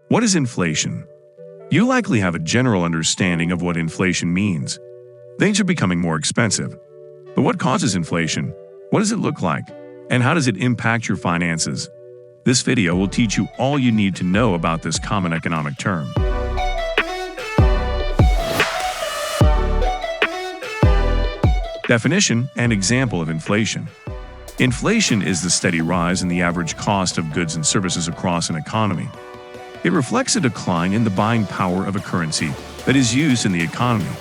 What is inflation? You likely have a general understanding of what inflation means. Things are becoming more expensive. But what causes inflation? What does it look like? And how does it impact your finances? This video will teach you all you need to know about this common economic term. Definition and example of inflation. Inflation is the steady rise in the average cost of goods and services across an economy. It reflects a decline in the buying power of a currency that is used in the economy.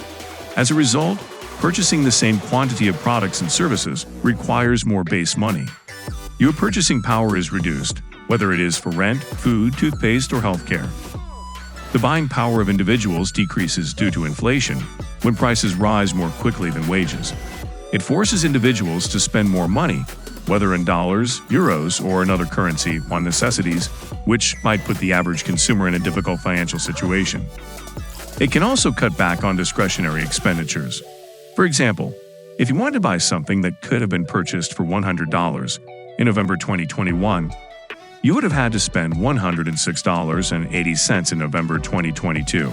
As a result, purchasing the same quantity of products and services requires more base money. Your purchasing power is reduced, whether it is for rent, food, toothpaste, or healthcare. The buying power of individuals decreases due to inflation when prices rise more quickly than wages. It forces individuals to spend more money, whether in dollars, euros, or another currency, on necessities, which might put the average consumer in a difficult financial situation. It can also cut back on discretionary expenditures. For example, if you wanted to buy something that could have been purchased for $100 in November 2021, you would have had to spend $106.80 in November 2022.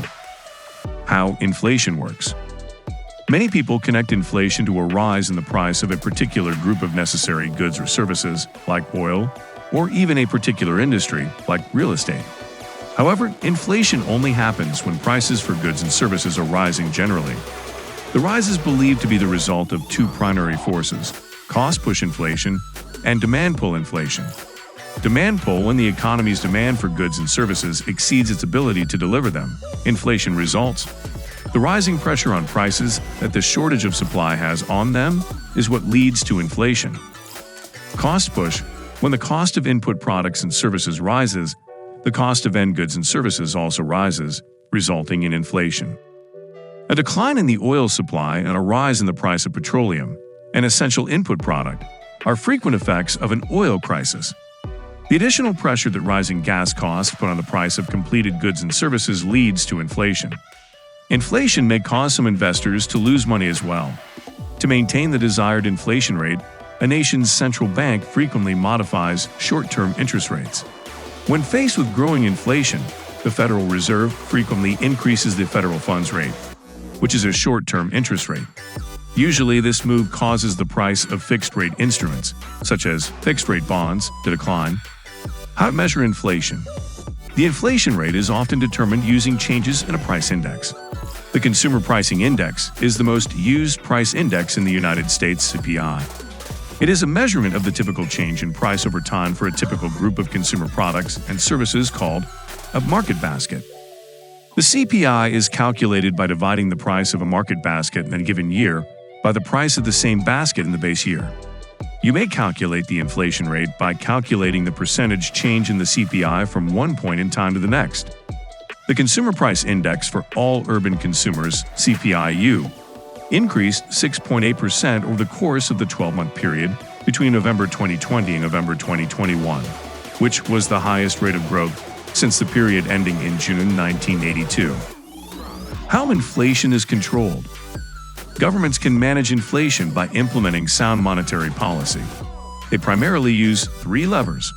How inflation works. Many people connect inflation to a rise in the price of a particular group of necessary goods or services, like oil, or even a particular industry, like real estate. However, inflation only happens when prices for goods and services are rising generally. The rise is believed to be the result of two primary forces: cost-push inflation and demand-pull inflation. Demand pull: when the economy's demand for goods and services exceeds its ability to deliver them, inflation results. The rising pressure on prices that the shortage of supply has on them is what leads to inflation. Cost push: when the cost of input products and services rises, the cost of end goods and services also rises, resulting in inflation. A decline in the oil supply and a rise in the price of petroleum, an essential input product, are frequent effects of an oil crisis. The additional pressure that rising gas costs put on the price of completed goods and services leads to inflation. Inflation may cause some investors to lose money as well. To maintain the desired inflation rate, a nation's central bank frequently modifies short-term interest rates. When faced with growing inflation, the Federal Reserve frequently increases the federal funds rate, which is a short-term interest rate. Usually, this move causes the price of fixed-rate instruments, such as fixed-rate bonds, to decline. How to measure inflation. The inflation rate is often determined using changes in a price index. The Consumer Pricing Index is the most used price index in the United States, CPI. It is a measurement of the typical change in price over time for a typical group of consumer products and services called a market basket. The CPI is calculated by dividing the price of a market basket in a given year by the price of the same basket in the base year. You may calculate the inflation rate by calculating the percentage change in the CPI from one point in time to the next. The Consumer Price Index for all urban consumers, CPI-U, increased 6.8% over the course of the 12-month period between November 2020 and November 2021, which was the highest rate of growth since the period ending in June 1982. How inflation is controlled. Governments can manage inflation by implementing sound monetary policy. They primarily use three levers.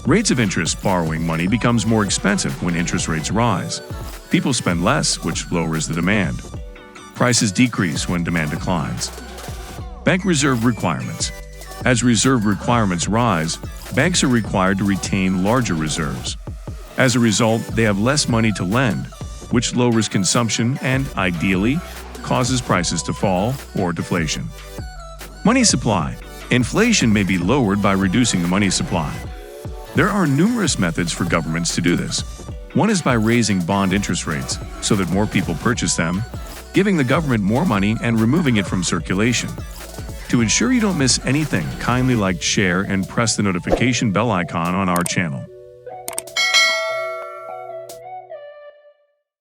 Rates of interest: borrowing money becomes more expensive when interest rates rise. People spend less, which lowers the demand. Prices decrease when demand declines. Bank reserve requirements. As reserve requirements rise, banks are required to retain larger reserves. As a result, they have less money to lend, which lowers consumption and, ideally, causes prices to fall or deflation. Money supply. Inflation may be lowered by reducing the money supply. There are numerous methods for governments to do this. One is by raising bond interest rates so that more people purchase them, giving the government more money and removing it from circulation. To ensure you don't miss anything, kindly like, share, and press the notification bell icon on our channel.